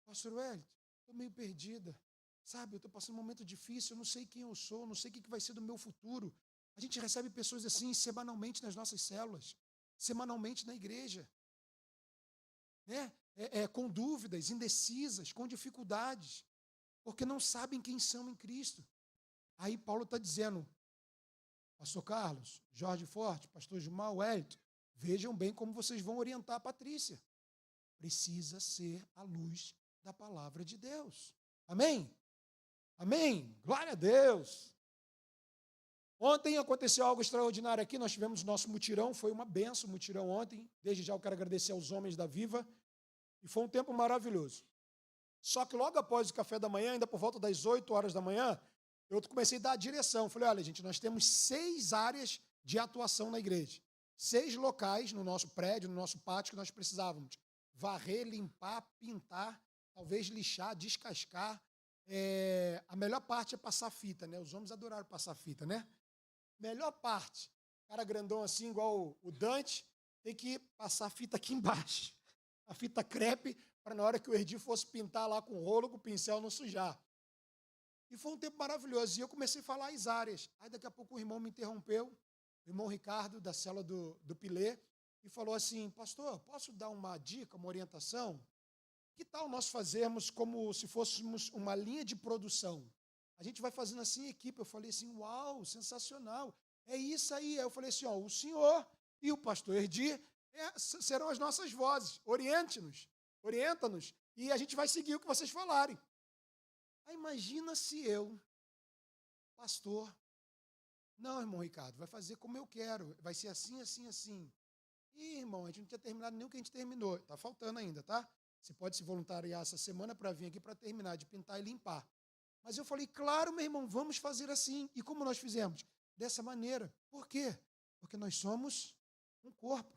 pastor Wellington, estou meio perdida, sabe, eu estou passando um momento difícil, eu não sei quem eu sou, não sei o que vai ser do meu futuro. A gente recebe pessoas assim semanalmente nas nossas células, semanalmente na igreja, né? Com dúvidas, indecisas, com dificuldades, porque não sabem quem são em Cristo. Aí Paulo está dizendo, pastor Carlos, Jorge Forte, pastor Gilmar, Wellington, vejam bem como vocês vão orientar a Patrícia. Precisa ser a luz da palavra de Deus. Amém? Amém? Glória a Deus. Ontem aconteceu algo extraordinário aqui, nós tivemos nosso mutirão, foi uma benção o mutirão ontem. Desde já eu quero agradecer aos homens da Viva, e foi um tempo maravilhoso. Só que logo após o café da manhã, ainda por volta das 8 horas da manhã, eu comecei a dar a direção. Falei, olha, gente, nós temos 6 áreas de atuação na igreja. 6 locais no nosso prédio, no nosso pátio, que nós precisávamos varrer, limpar, pintar, talvez lixar, descascar. A melhor parte é passar fita, né? Os homens adoraram passar fita, né? Melhor parte, cara grandão assim, igual o Dante, tem que passar a fita aqui embaixo. A fita crepe, para na hora que o Erdi fosse pintar lá com o rolo, com o pincel, não sujar. E foi um tempo maravilhoso. E eu comecei a falar as áreas. Aí daqui a pouco o irmão me interrompeu, o irmão Ricardo, da célula do Pilê, e falou assim, pastor, posso dar uma dica, uma orientação? Que tal nós fazermos como se fôssemos uma linha de produção? A gente vai fazendo assim em equipe. Eu falei assim, uau, sensacional. É isso aí. Aí eu falei assim, ó, o senhor e o pastor Erdi serão as nossas vozes. Orienta-nos, e a gente vai seguir o que vocês falarem. Aí imagina se eu, pastor, não, irmão Ricardo, vai fazer como eu quero, vai ser assim, assim, assim. Ih, irmão, a gente não tinha terminado nem o que a gente terminou. Está faltando ainda, tá? Você pode se voluntariar essa semana para vir aqui para terminar de pintar e limpar. Mas eu falei, claro, meu irmão, vamos fazer assim. E como nós fizemos? Dessa maneira. Por quê? Porque nós somos um corpo.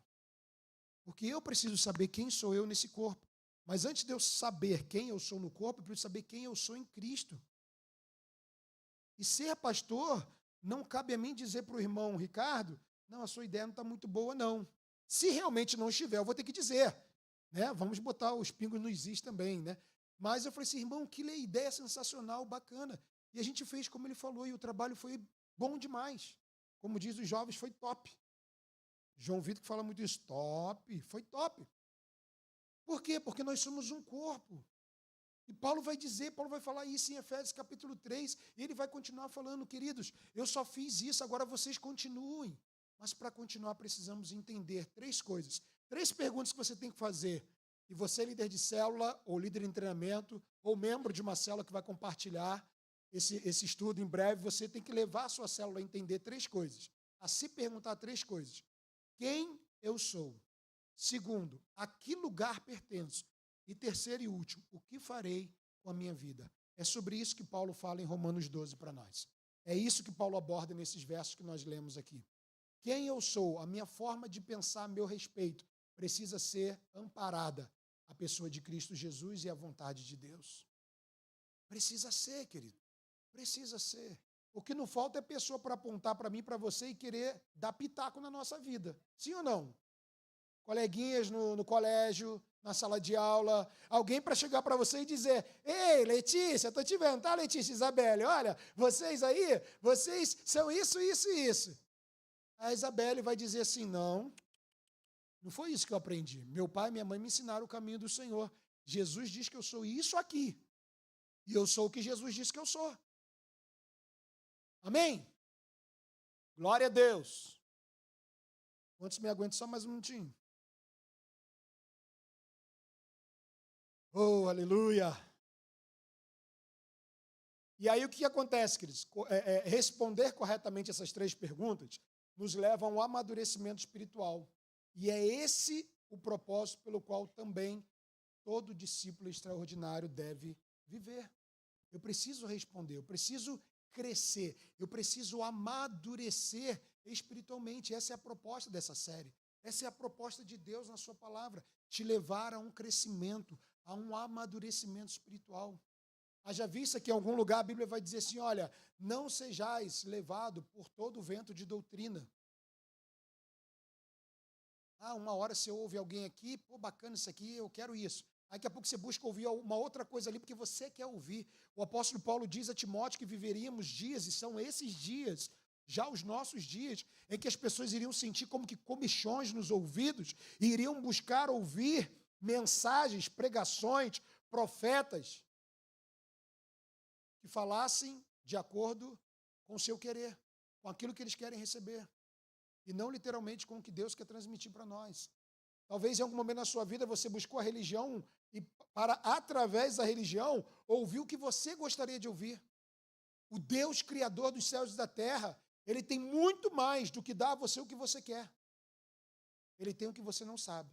Porque eu preciso saber quem sou eu nesse corpo. Mas antes de eu saber quem eu sou no corpo, eu preciso saber quem eu sou em Cristo. E ser pastor, não cabe a mim dizer para o irmão Ricardo, não, a sua ideia não está muito boa, não. Se realmente não estiver, eu vou ter que dizer. Né? Vamos botar os pingos nos is também. Né? Mas eu falei assim, irmão, que ideia sensacional, bacana. E a gente fez como ele falou, e o trabalho foi bom demais. Como diz os jovens, foi top. João Vitor que fala muito isso, top, foi top. Por quê? Porque nós somos um corpo. E Paulo vai falar isso em Efésios capítulo 3, e ele vai continuar falando, queridos, eu só fiz isso, agora vocês continuem. Mas para continuar precisamos entender 3 coisas. 3 perguntas que você tem que fazer. E você, líder de célula, ou líder em treinamento, ou membro de uma célula que vai compartilhar esse estudo em breve, você tem que levar a sua célula a entender 3 coisas. A se perguntar 3 coisas. Quem eu sou? Segundo, a que lugar pertenço? E terceiro e último, o que farei com a minha vida? É sobre isso que Paulo fala em Romanos 12 para nós. É isso que Paulo aborda nesses versos que nós lemos aqui. Quem eu sou, a minha forma de pensar a meu respeito, precisa ser amparada à pessoa de Cristo Jesus e à vontade de Deus. Precisa ser, querido. Precisa ser. O que não falta é pessoa para apontar para mim, para você e querer dar pitaco na nossa vida. Sim ou não? Coleguinhas no colégio, na sala de aula, alguém para chegar para você e dizer, ei, Letícia, estou te vendo, tá, Letícia, Isabelle, olha, vocês aí, vocês são isso, isso e isso. A Isabelle vai dizer assim, não foi isso que eu aprendi. Meu pai e minha mãe me ensinaram o caminho do Senhor. Jesus diz que eu sou isso aqui, e eu sou o que Jesus disse que eu sou. Amém? Glória a Deus. Quantos me aguentam? Só mais um minutinho. Oh, aleluia! E aí o que acontece, queridos? Responder corretamente essas 3 perguntas nos leva a um amadurecimento espiritual. E é esse o propósito pelo qual também todo discípulo extraordinário deve viver. Eu preciso responder, eu preciso crescer, eu preciso amadurecer espiritualmente. Essa é a proposta dessa série. Essa é a proposta de Deus na sua palavra, te levar a um crescimento, a um amadurecimento espiritual. Haja vista que em algum lugar a Bíblia vai dizer assim, olha, não sejais levado por todo o vento de doutrina. Uma hora você ouve alguém aqui, pô, bacana isso aqui, eu quero isso. Daqui a pouco você busca ouvir uma outra coisa ali, porque você quer ouvir. O apóstolo Paulo diz a Timóteo que viveríamos dias, e são esses dias, já os nossos dias, em que as pessoas iriam sentir como que comichões nos ouvidos, e iriam buscar ouvir mensagens, pregações, profetas, que falassem de acordo com o seu querer, com aquilo que eles querem receber, e não literalmente com o que Deus quer transmitir para nós. Talvez em algum momento na sua vida você buscou a religião e para, através da religião, ouvir o que você gostaria de ouvir. O Deus Criador dos céus e da terra, Ele tem muito mais do que dar a você o que você quer. Ele tem o que você não sabe.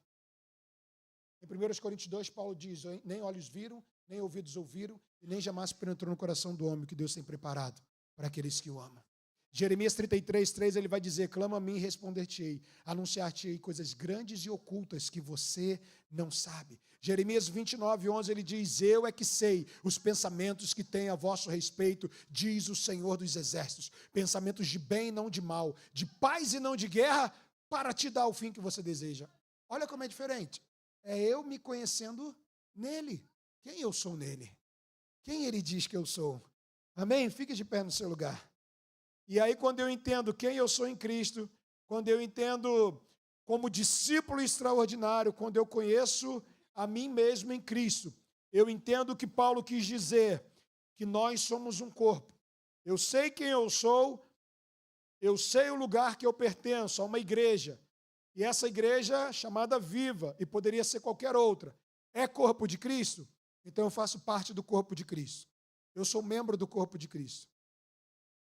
Em 1 Coríntios 2, Paulo diz, nem olhos viram, nem ouvidos ouviram, e nem jamais penetrou no coração do homem que Deus tem preparado para aqueles que o amam. Jeremias 33, 3, ele vai dizer, clama a mim e responder-te-ei, anunciar-te-ei coisas grandes e ocultas que você não sabe. Jeremias 29, 11, ele diz, eu é que sei os pensamentos que tenho a vosso respeito, diz o Senhor dos Exércitos, pensamentos de bem e não de mal, de paz e não de guerra, para te dar o fim que você deseja. Olha como é diferente. É eu me conhecendo nele. Quem eu sou nele? Quem ele diz que eu sou? Amém? Fique de pé no seu lugar. E aí, quando eu entendo quem eu sou em Cristo, quando eu entendo como discípulo extraordinário, quando eu conheço a mim mesmo em Cristo, eu entendo o que Paulo quis dizer, que nós somos um corpo. Eu sei quem eu sou, eu sei o lugar que eu pertenço, a uma igreja. E essa igreja chamada Viva, e poderia ser qualquer outra, é corpo de Cristo? Então eu faço parte do corpo de Cristo. Eu sou membro do corpo de Cristo.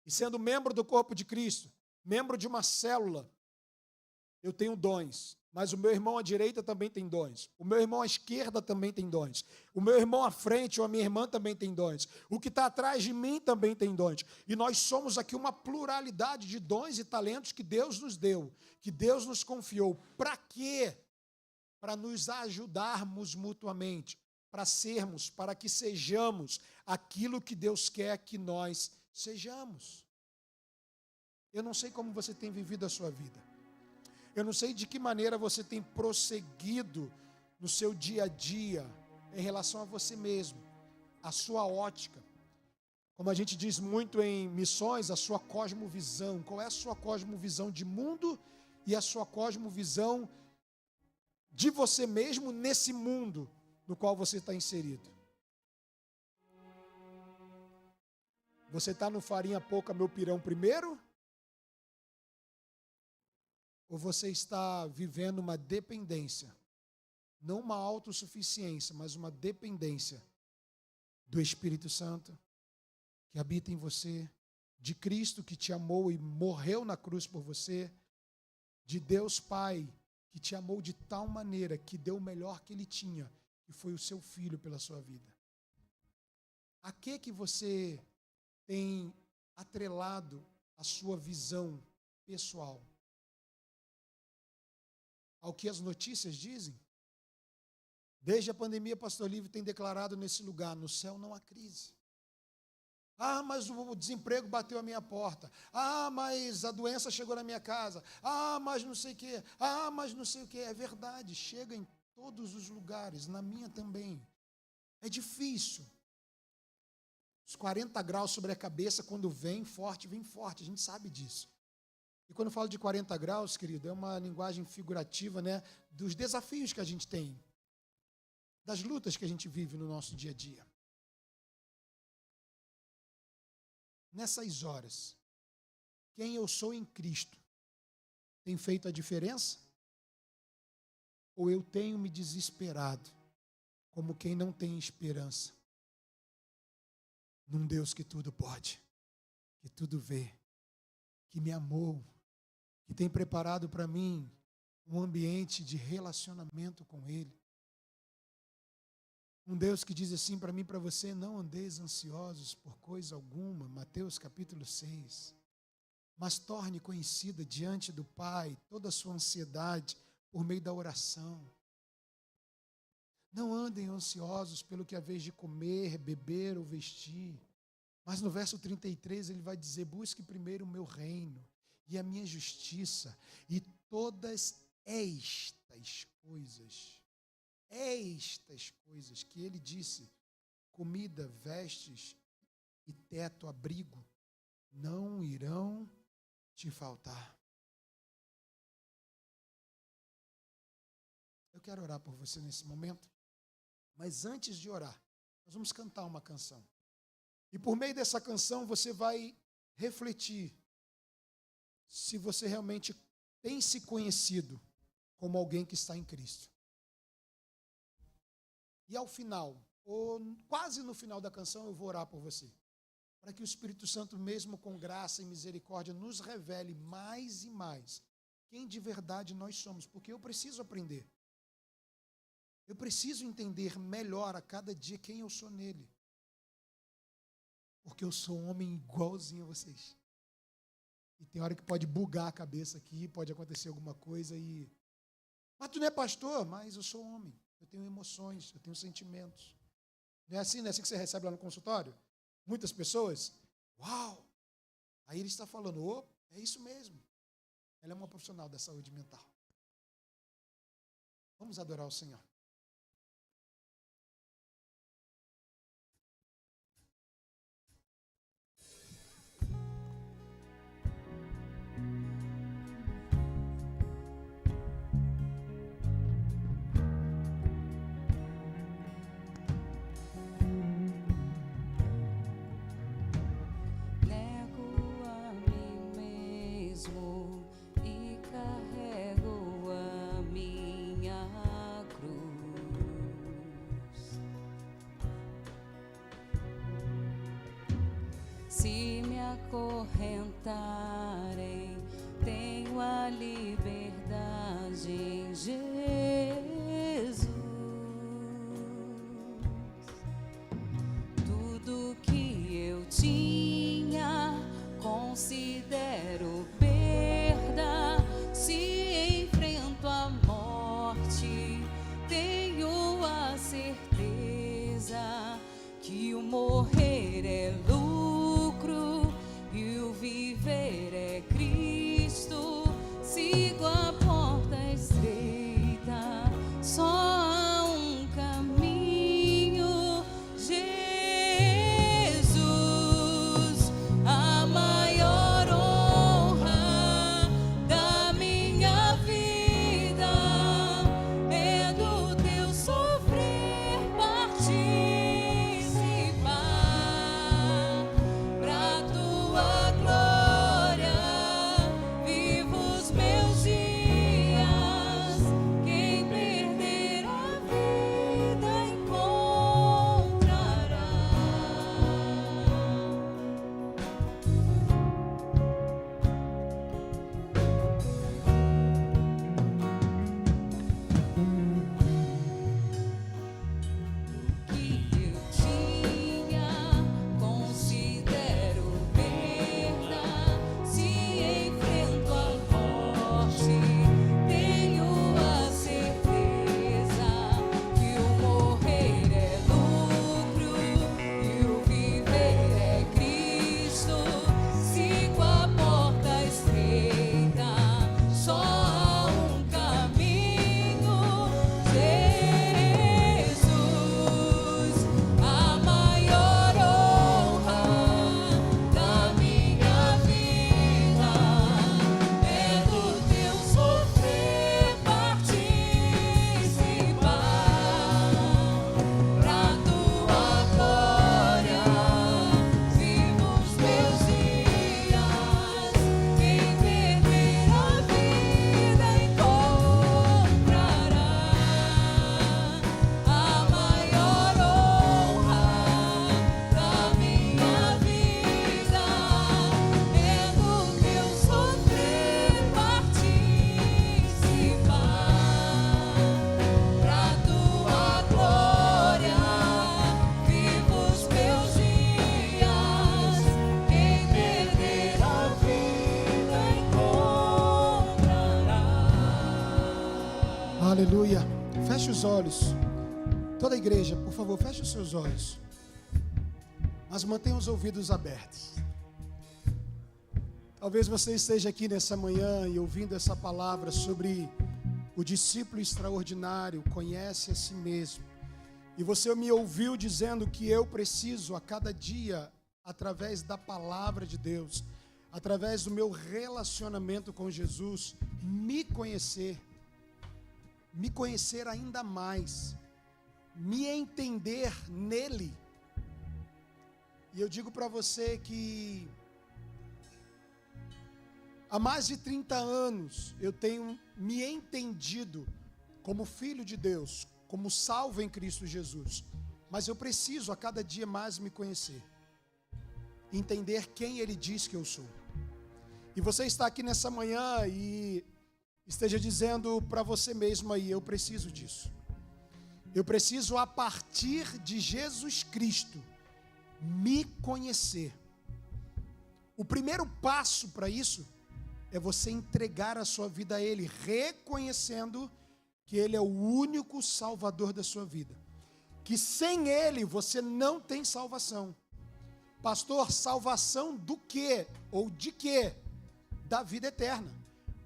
E sendo membro do corpo de Cristo, membro de uma célula, eu tenho dons. Mas o meu irmão à direita também tem dons. O meu irmão à esquerda também tem dons. O meu irmão à frente ou a minha irmã também tem dons. O que está atrás de mim também tem dons. E nós somos aqui uma pluralidade de dons e talentos que Deus nos deu, que Deus nos confiou. Para quê? Para nos ajudarmos mutuamente, para que sejamos aquilo que Deus quer que nós sejamos. Eu não sei como você tem vivido a sua vida. Eu não sei de que maneira você tem prosseguido no seu dia a dia em relação a você mesmo, a sua ótica. Como a gente diz muito em missões, a sua cosmovisão. Qual é a sua cosmovisão de mundo e a sua cosmovisão de você mesmo nesse mundo no qual você está inserido? Você está no farinha pouca, meu pirão primeiro? Ou você está vivendo uma dependência? Não uma autossuficiência, mas uma dependência do Espírito Santo que habita em você, de Cristo que te amou e morreu na cruz por você, de Deus Pai que te amou de tal maneira que deu o melhor que Ele tinha, que foi o seu Filho pela sua vida. A que você tem atrelado a sua visão pessoal? Ao que as notícias dizem? Desde a pandemia, Pastor Lívio tem declarado nesse lugar, no céu não há crise. Mas o desemprego bateu à minha porta. Mas a doença chegou na minha casa. Mas não sei o quê. Mas não sei o quê. É verdade, chega em todos os lugares, na minha também. É difícil. Os 40 graus sobre a cabeça, quando vem forte, a gente sabe disso. E quando eu falo de 40 graus, querido, é uma linguagem figurativa, né, dos desafios que a gente tem, das lutas que a gente vive no nosso dia a dia. Nessas horas, quem eu sou em Cristo tem feito a diferença? Ou eu tenho me desesperado como quem não tem esperança? num Deus que tudo pode, que tudo vê, que me amou, que tem preparado para mim um ambiente de relacionamento com Ele. Um Deus que diz assim para mim e para você: não andeis ansiosos por coisa alguma, Mateus capítulo 6. Mas torne conhecida diante do Pai toda a sua ansiedade por meio da oração. Não andem ansiosos pelo que haveis de comer, beber ou vestir. Mas no verso 33 ele vai dizer: busque primeiro o meu reino e a minha justiça, e todas estas coisas que ele disse, comida, vestes e teto, abrigo, não irão te faltar. Eu quero orar por você nesse momento, mas antes de orar, nós vamos cantar uma canção. E por meio dessa canção você vai refletir se você realmente tem se conhecido como alguém que está em Cristo. E ao final, ou quase no final da canção, eu vou orar por você, para que o Espírito Santo, mesmo com graça e misericórdia, nos revele mais e mais quem de verdade nós somos, porque eu preciso aprender. Eu preciso entender melhor a cada dia quem eu sou nele. Porque eu sou um homem igualzinho a vocês. E tem hora que pode bugar a cabeça aqui, pode acontecer alguma coisa e... Mas tu não é pastor? Mas eu sou homem. Eu tenho emoções, eu tenho sentimentos. Não é assim que você recebe lá no consultório? Muitas pessoas, uau! Aí ele está falando, é isso mesmo. Ela é uma profissional da saúde mental. Vamos adorar o Senhor. Se me acorrentarem, tenho a liberdade em Jesus. Tudo que eu tinha, considero perda. Se enfrento a morte, tenho a certeza que o morrer é lucro e o viver é Cristo. Sigo a porta estreita Aleluia. Feche os olhos. Toda a igreja, por favor, feche os seus olhos. Mas mantenha os ouvidos abertos. Talvez você esteja aqui nessa manhã e ouvindo essa palavra sobre o discípulo extraordinário, conhece a si mesmo. E você me ouviu dizendo que eu preciso a cada dia, através da palavra de Deus, através do meu relacionamento com Jesus, me conhecer ainda mais, me entender nele. E eu digo para você que há mais de 30 anos eu tenho me entendido como filho de Deus, como salvo em Cristo Jesus. Mas eu preciso a cada dia mais me conhecer, entender quem Ele diz que eu sou. E você está aqui nessa manhã e esteja dizendo para você mesmo aí, eu preciso disso. Eu preciso, a partir de Jesus Cristo, me conhecer. O primeiro passo para isso é você entregar a sua vida a Ele, reconhecendo que Ele é o único Salvador da sua vida. Que sem Ele você não tem salvação. Pastor, salvação do quê? Ou de quê? Da vida eterna.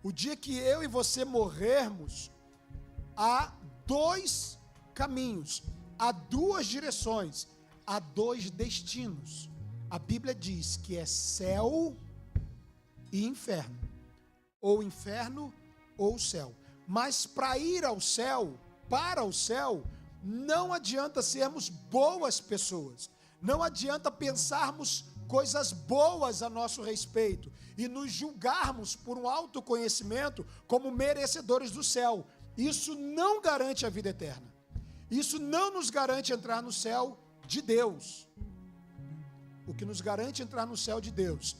O dia que eu e você morrermos, há dois caminhos, há duas direções, há dois destinos. A Bíblia diz que é céu e inferno, ou inferno ou céu. Mas para ir ao céu, para o céu, não adianta sermos boas pessoas, não adianta pensarmos coisas boas a nosso respeito e nos julgarmos por um autoconhecimento como merecedores do céu. Isso não garante a vida eterna. Isso não nos garante entrar no céu de Deus. O que nos garante entrar no céu de Deus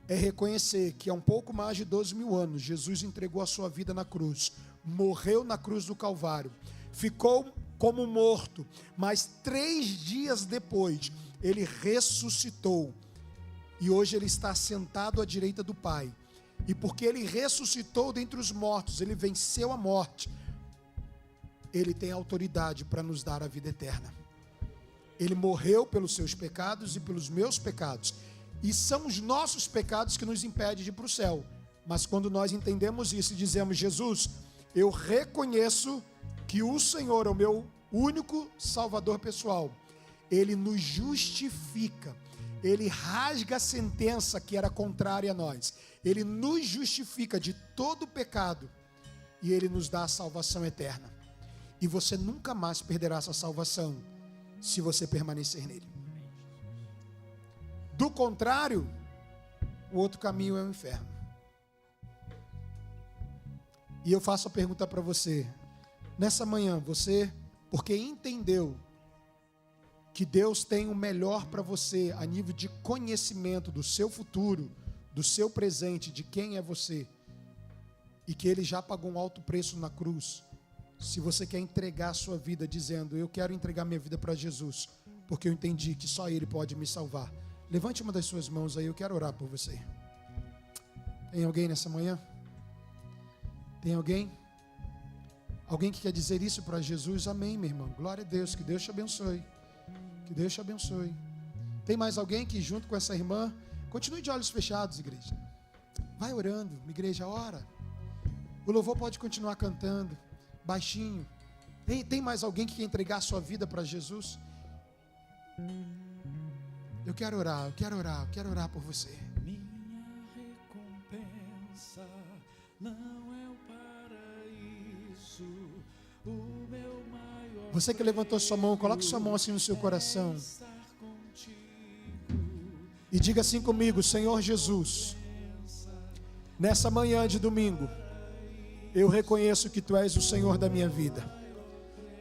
é reconhecer que há um pouco mais de 12 mil anos Jesus entregou a sua vida na cruz, morreu na cruz do Calvário, ficou como morto, mas 3 dias depois Ele ressuscitou e hoje Ele está sentado à direita do Pai. E porque Ele ressuscitou dentre os mortos, Ele venceu a morte, Ele tem autoridade para nos dar a vida eterna. Ele morreu pelos seus pecados e pelos meus pecados. E são os nossos pecados que nos impedem de ir para o céu. Mas quando nós entendemos isso e dizemos, Jesus, eu reconheço que o Senhor é o meu único Salvador pessoal. Ele nos justifica. Ele rasga a sentença que era contrária a nós. Ele nos justifica de todo pecado. E Ele nos dá a salvação eterna. E você nunca mais perderá essa salvação se você permanecer nele. Do contrário, o outro caminho é o inferno. E eu faço a pergunta para você, nessa manhã, você, porque entendeu que Deus tem o melhor para você a nível de conhecimento do seu futuro, do seu presente, de quem é você, e que Ele já pagou um alto preço na cruz. Se você quer entregar a sua vida dizendo, eu quero entregar minha vida para Jesus, porque eu entendi que só Ele pode me salvar. Levante uma das suas mãos aí, eu quero orar por você. Tem alguém nessa manhã? Tem alguém? Alguém que quer dizer isso para Jesus? Amém, meu irmão. Glória a Deus, que Deus te abençoe. Que Deus te abençoe. Tem mais alguém que junto com essa irmã, continue de olhos fechados, igreja. Vai orando, igreja, ora. O louvor pode continuar cantando, baixinho. Tem mais alguém que quer entregar a sua vida para Jesus? Eu quero orar, eu quero orar, eu quero orar por você. Minha recompensa não é o paraíso, o meu maior. Você que levantou sua mão, coloque sua mão assim no seu coração e diga assim comigo, Senhor Jesus, nessa manhã de domingo, eu reconheço que Tu és o Senhor da minha vida.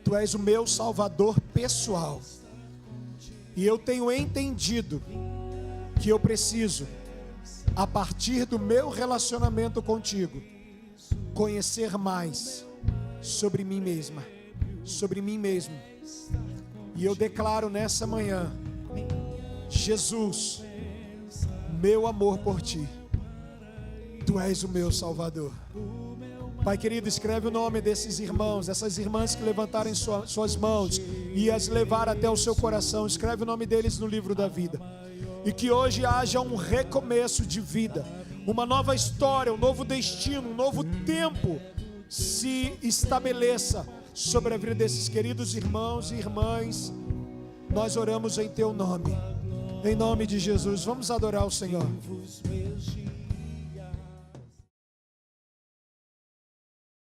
Tu és o meu Salvador pessoal. E eu tenho entendido que eu preciso, a partir do meu relacionamento contigo, conhecer mais sobre mim mesma, sobre mim mesmo. E eu declaro nessa manhã, Jesus, meu amor por Ti, Tu és o meu Salvador. Pai querido, escreve o nome desses irmãos, dessas irmãs que levantarem suas mãos e as levar até o seu coração. Escreve o nome deles no livro da vida. E que hoje haja um recomeço de vida, uma nova história, um novo destino, um novo tempo se estabeleça sobre a vida desses queridos irmãos e irmãs. Nós oramos em teu nome, em nome de Jesus. Vamos adorar o Senhor.